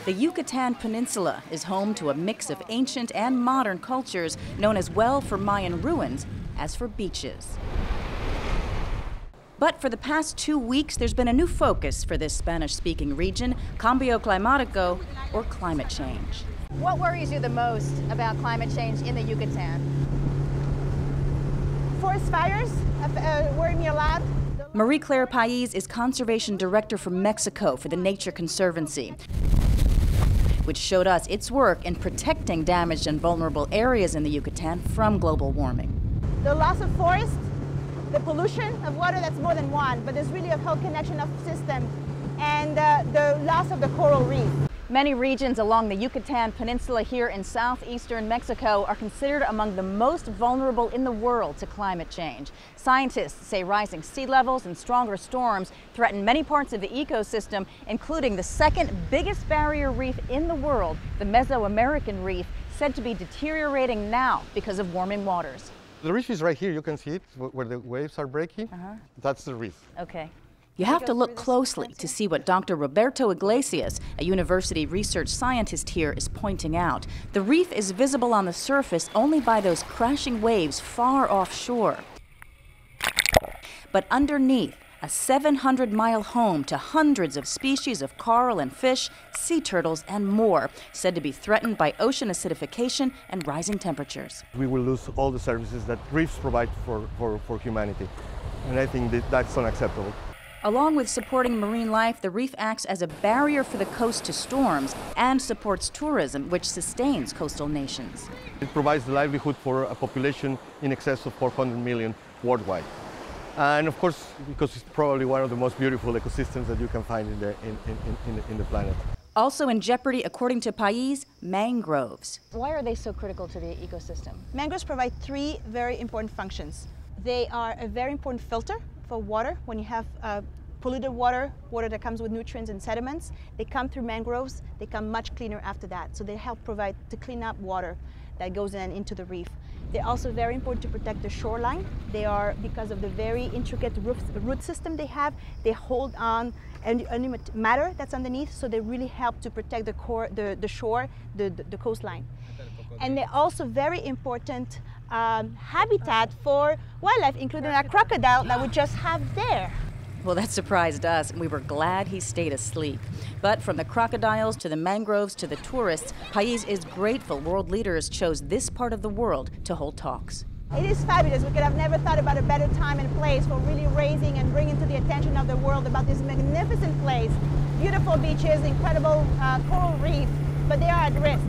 The Yucatan Peninsula is home to a mix of ancient and modern cultures known as well for Mayan ruins as for beaches. But for the past 2 weeks, there's been a new focus for this Spanish-speaking region, cambio climático, or climate change. What worries you the most about climate change in the Yucatan? Forest fires worry me a lot. Marie-Claire Pais is Conservation Director for Mexico for the Nature Conservancy, which showed us its work in protecting damaged and vulnerable areas in the Yucatan from global warming. The loss of forest, the pollution of water, that's more than one, but there's really a whole connection of system, and the loss of the coral reef. Many regions along the Yucatan Peninsula here in southeastern Mexico are considered among the most vulnerable in the world to climate change. Scientists say rising sea levels and stronger storms threaten many parts of the ecosystem, including the second biggest barrier reef in the world, the Mesoamerican reef, said to be deteriorating now because of warming waters. The reef is right here. You can see it where the waves are breaking. That's the reef. Okay. You have to look closely to see what Dr. Roberto Iglesias, a university research scientist here, is pointing out. The reef is visible on the surface only by those crashing waves far offshore. But underneath, a 700-mile home to hundreds of species of coral and fish, sea turtles, and more, said to be threatened by ocean acidification and rising temperatures. We will lose all the services that reefs provide for humanity, and I think that's unacceptable. Along with supporting marine life, the reef acts as a barrier for the coast to storms and supports tourism, which sustains coastal nations. It provides the livelihood for a population in excess of 400 million worldwide. And of course, because it's probably one of the most beautiful ecosystems that you can find in the planet. Also in jeopardy, according to Pais, mangroves. Why are they so critical to the ecosystem? Mangroves provide three very important functions. They are a very important filter for water. When you have polluted water that comes with nutrients and sediments, they come through mangroves, they come much cleaner after that. So they help provide to clean up water that goes into the reef. They're also very important to protect the shoreline. They are, because of the very intricate root system they have, they hold on any matter that's underneath, so they really help to protect the shore, the coastline. And they're also very important habitat for wildlife, including that crocodile that we just have there. Well, that surprised us, and we were glad he stayed asleep. But from the crocodiles to the mangroves to the tourists, Pais is grateful world leaders chose this part of the world to hold talks. It is fabulous. We could have never thought about a better time and place for really raising and bringing to the attention of the world about this magnificent place. Beautiful beaches, incredible coral reef, but they are at risk.